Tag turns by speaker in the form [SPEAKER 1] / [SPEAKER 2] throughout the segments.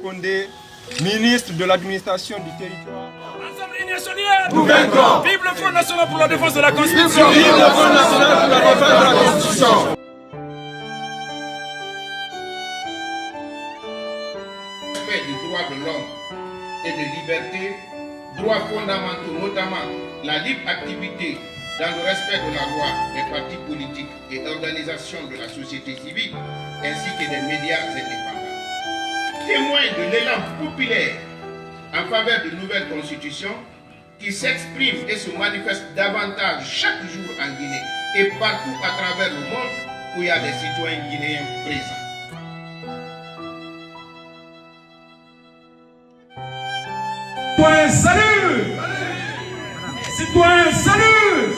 [SPEAKER 1] Condé, ministre de l'administration du territoire.
[SPEAKER 2] Ensemble Unis et solidaires, nous vaincrons. Vive le Front National pour la défense de la Constitution.
[SPEAKER 1] Vive le Front National pour la défense de la Constitution.
[SPEAKER 3] Respect des droits de l'homme et des libertés, droits fondamentaux, notamment la libre activité dans le respect de la loi des partis politiques et organisations de la société civile, ainsi que des médias indépendants. Témoin de l'élan populaire en faveur de nouvelles constitutions qui s'exprime et se manifeste davantage chaque jour en Guinée et partout à travers le monde où il y a des citoyens guinéens présents.
[SPEAKER 2] Citoyens, salut! Citoyens, salut!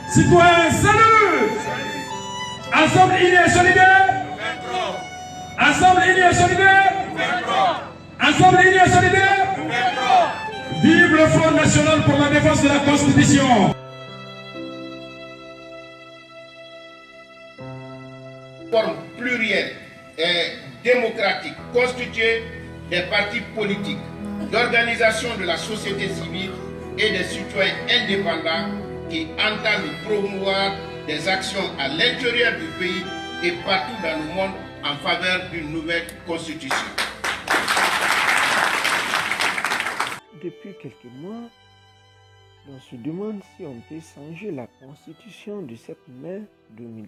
[SPEAKER 2] Citoyens, salut! Ensemble unis et solidaires! Ensemble unis et solidaires! Ensemble unis et solidaires! Vive le Front National pour la défense de la Constitution!
[SPEAKER 3] Forme plurielle et démocratique constituée des partis politiques, d'organisations de la société civile et des citoyens indépendants qui entendent promouvoir des actions à l'intérieur du pays et partout dans le monde en faveur d'une nouvelle constitution.
[SPEAKER 4] Depuis quelques mois, on se demande si on peut changer la constitution du 7 mai 2010.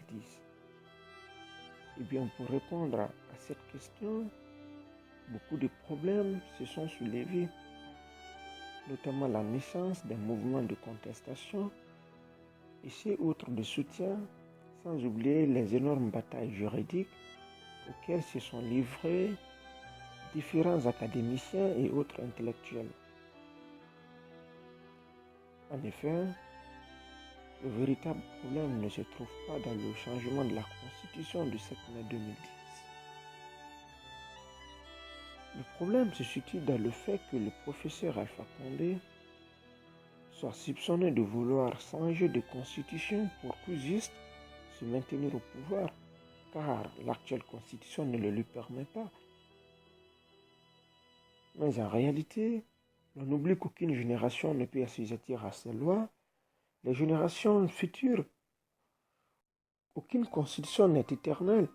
[SPEAKER 4] Eh bien, pour répondre à cette question, beaucoup de problèmes se sont soulevés, notamment la naissance d'un mouvement de contestation et ces autres de soutien, sans oublier les énormes batailles juridiques auxquelles se sont livrés différents académiciens et autres intellectuels. En effet, le véritable problème ne se trouve pas dans le changement de la constitution du 7 mai 2010. Le problème se situe dans le fait que le professeur Alpha Condé soit soupçonné de vouloir changer de constitution pour tout juste se maintenir au pouvoir, car l'actuelle constitution ne le lui permet pas. Mais en réalité, on oublie qu'aucune génération ne peut assujettir à ces lois les générations futures. Aucune constitution n'est éternelle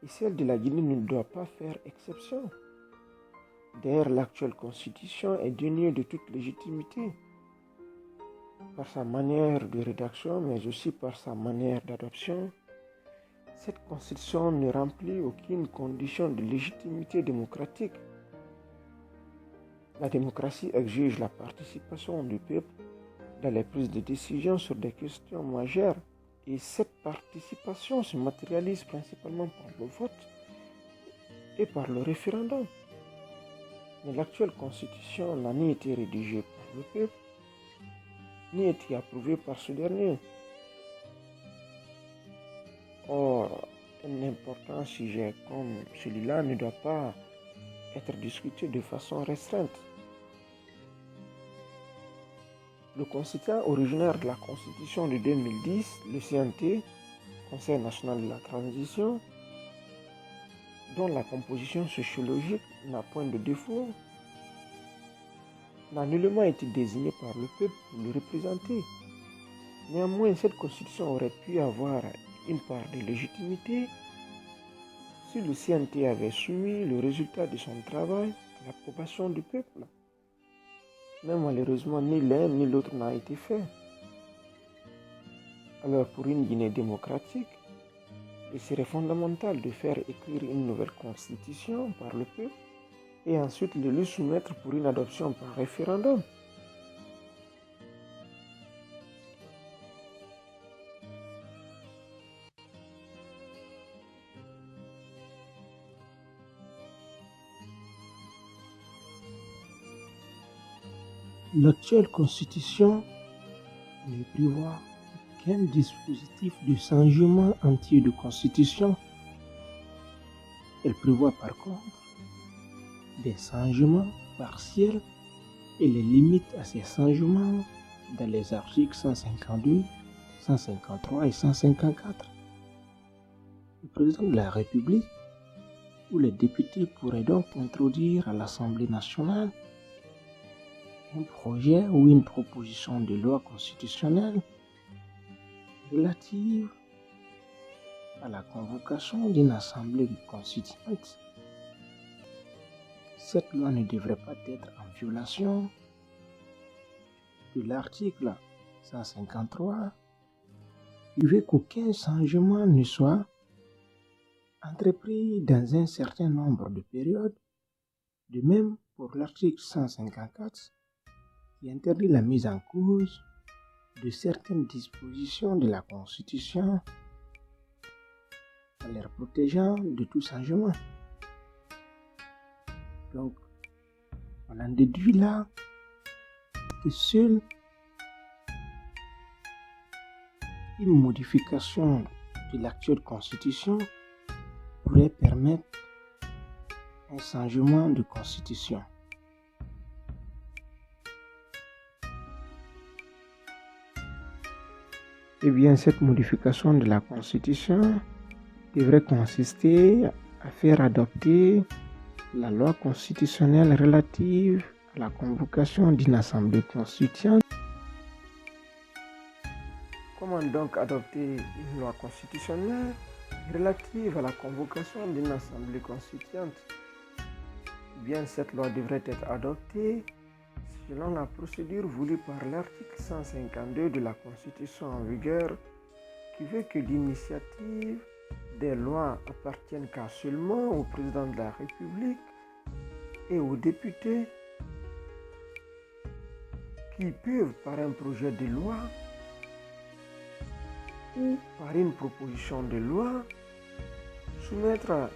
[SPEAKER 4] et celle de la Guinée ne doit pas faire exception. D'ailleurs, l'actuelle constitution est dénuée de toute légitimité par sa manière de rédaction, mais aussi par sa manière d'adoption. Cette constitution ne remplit aucune condition de légitimité démocratique. La démocratie exige la participation du peuple dans les prises de décision sur des questions majeures, et cette participation se matérialise principalement par le vote et par le référendum. Mais l'actuelle constitution n'a ni été rédigée par le peuple, ni été approuvée par ce dernier. Or, un important sujet comme celui-là ne doit pas être discuté de façon restreinte. Le constituant originaire de la Constitution de 2010, le CNT, Conseil national de la transition, dont la composition sociologique n'a point de défaut, n'a nullement été désigné par le peuple pour le représenter. Néanmoins, cette constitution aurait pu avoir une part de légitimité si le CNT avait soumis le résultat de son travail à l'approbation du peuple. Mais malheureusement, ni l'un ni l'autre n'a été fait. Alors, pour une Guinée démocratique, il serait fondamental de faire écrire une nouvelle constitution par le peuple et ensuite le lui soumettre pour une adoption par référendum. L'actuelle constitution ne prévoit aucun dispositif de changement entier de constitution. Elle prévoit par contre des changements partiels et les limites à ces changements dans les articles 152, 153 et 154. Le président de la République où les députés pourraient donc introduire à l'Assemblée nationale un projet ou une proposition de loi constitutionnelle relative à la convocation d'une assemblée constituante. Cette loi ne devrait pas être en violation de l'article 153, qui veut qu'aucun changement ne soit entrepris dans un certain nombre de périodes. De même pour l'article 154, qui interdit la mise en cause de certaines dispositions de la Constitution en les protégeant de tout changement. Donc, on en déduit là que seule une modification de l'actuelle Constitution pourrait permettre un changement de Constitution. Eh bien, cette modification de la Constitution devrait consister à faire adopter la loi constitutionnelle relative à la convocation d'une assemblée constituante. Comment donc adopter une loi constitutionnelle relative à la convocation d'une assemblée constituante? Bien, cette loi devrait être adoptée selon la procédure voulue par l'article 152 de la Constitution en vigueur, qui veut que l'initiative des lois appartiennent qu'à seulement au président de la République et aux députés, qui peuvent par un projet de loi ou par une proposition de loi soumettre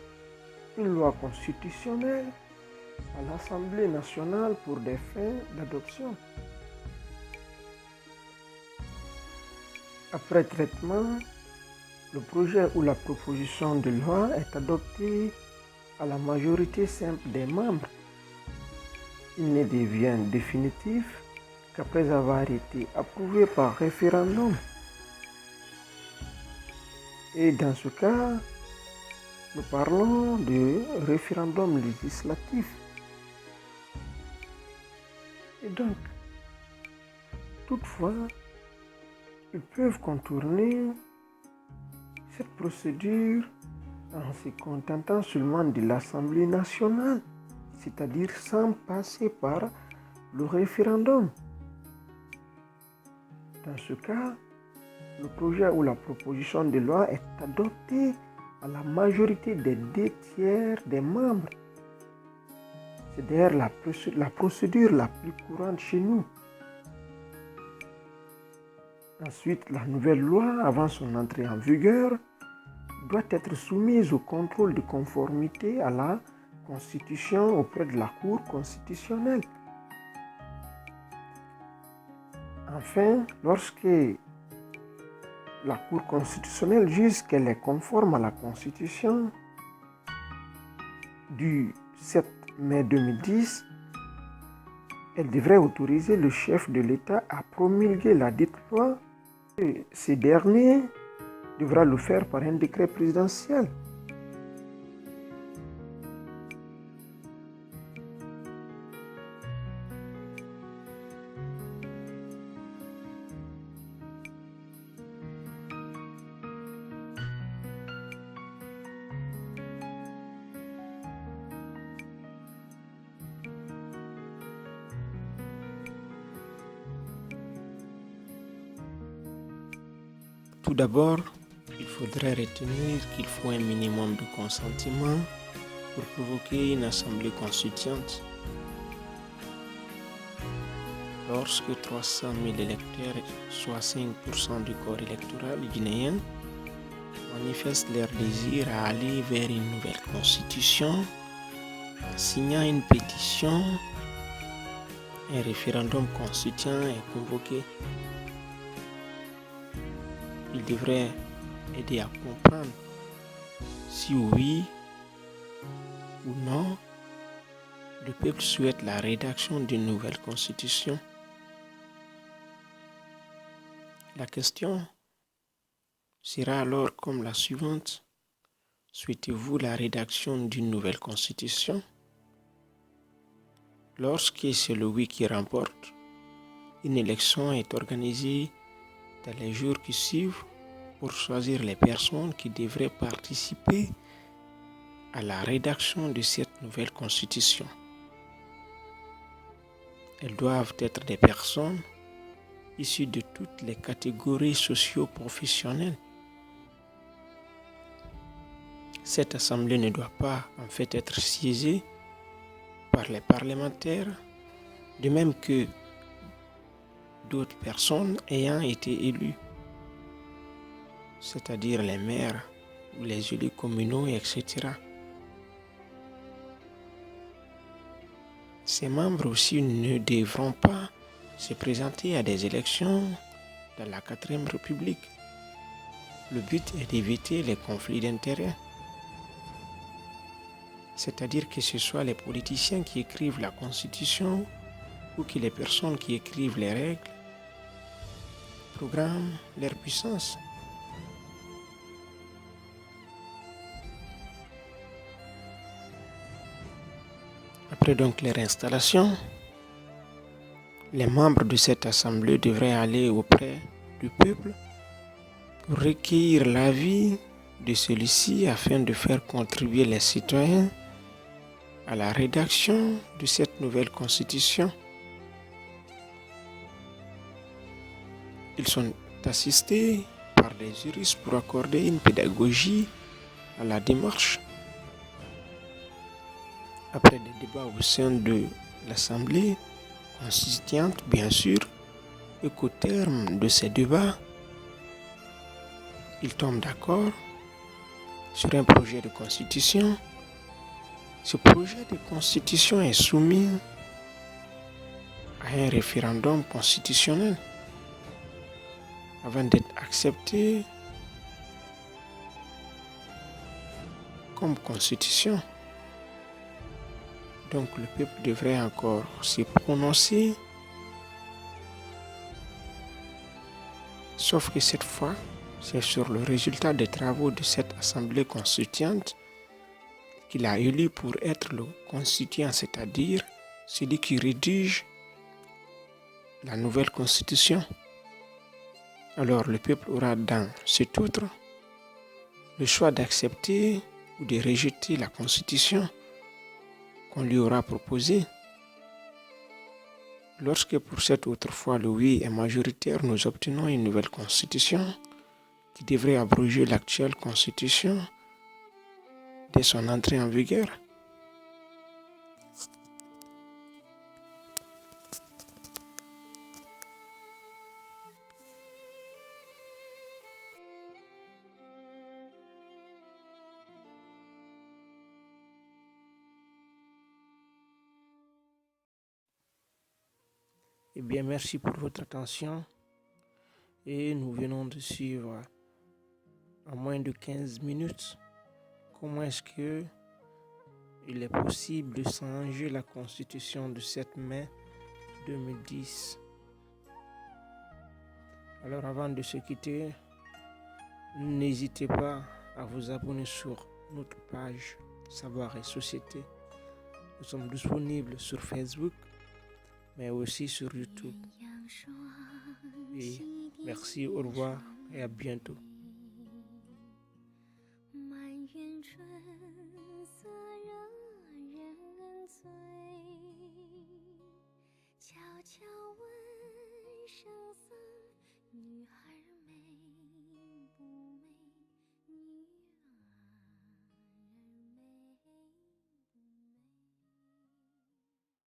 [SPEAKER 4] une loi constitutionnelle à l'Assemblée nationale pour des fins d'adoption. Après traitement, le projet ou la proposition de loi est adopté à la majorité simple des membres. Il ne devient définitif qu'après avoir été approuvé par référendum. Et dans ce cas, nous parlons de référendum législatif. Et donc, toutefois, ils peuvent contourner cette procédure en se contentant seulement de l'Assemblée nationale, c'est-à-dire sans passer par le référendum. Dans ce cas, le projet ou la proposition de loi est adopté à la majorité des 2/3 des membres. C'est d'ailleurs la procédure la plus courante chez nous. Ensuite, la nouvelle loi, avant son entrée en vigueur, doit être soumise au contrôle de conformité à la Constitution auprès de la Cour constitutionnelle. Enfin, lorsque la Cour constitutionnelle juge qu'elle est conforme à la Constitution du 7 mai 2010, elle devrait autoriser le chef de l'État à promulguer la dite loi. Et ce dernier devra le faire par un décret présidentiel. Tout d'abord, il faudrait retenir qu'il faut un minimum de consentement pour provoquer une assemblée constituante. Lorsque 300 000 électeurs, soit 5% du corps électoral guinéen, manifestent leur désir à aller vers une nouvelle constitution, en signant une pétition, un référendum constituant est convoqué. Il devrait aider à comprendre si oui ou non le peuple souhaite la rédaction d'une nouvelle constitution. La question sera alors comme la suivante. souhaitez-vous la rédaction d'une nouvelle constitution? Lorsque c'est le oui qui remporte, une élection est organisée dans les jours qui suivent pour choisir les personnes qui devraient participer à la rédaction de cette nouvelle constitution. Elles doivent être des personnes issues de toutes les catégories socio-professionnelles. Cette assemblée ne doit pas en fait être siégée par les parlementaires, de même que d'autres personnes ayant été élues, c'est-à-dire les maires ou les élus communaux, etc. Ces membres aussi ne devront pas se présenter à des élections dans la 4e République. Le but est d'éviter les conflits d'intérêts. C'est-à-dire que ce soit les politiciens qui écrivent la Constitution ou que les personnes qui écrivent les règles programment leur puissance. Après donc leur installation, les membres de cette assemblée devraient aller auprès du peuple pour recueillir l'avis de celui-ci afin de faire contribuer les citoyens à la rédaction de cette nouvelle constitution. Ils sont assistés par des juristes pour accorder une pédagogie à la démarche. Après des débats au sein de l'Assemblée constituante, bien sûr, et qu'au terme de ces débats, ils tombent d'accord sur un projet de constitution. Ce projet de constitution est soumis à un référendum constitutionnel avant d'être accepté comme constitution. Donc le peuple devrait encore se prononcer, sauf que cette fois, c'est sur le résultat des travaux de cette assemblée constituante qu'il a élu pour être le constituant, c'est-à-dire celui qui rédige la nouvelle constitution. Alors le peuple aura dans cet outre le choix d'accepter ou de rejeter la constitution qu'on lui aura proposée. Lorsque pour cette autre fois le oui est majoritaire, nous obtenons une nouvelle constitution qui devrait abroger l'actuelle constitution dès son entrée en vigueur. Eh bien, merci pour votre attention et nous venons de suivre en moins de 15 minutes comment est-ce que il est possible de changer la constitution de 7 mai 2010. Alors avant de se quitter, n'hésitez pas à vous abonner sur notre page Savoir et Société. Nous sommes disponibles sur Facebook, mais aussi sur YouTube. Et merci, au revoir et à bientôt.悄悄问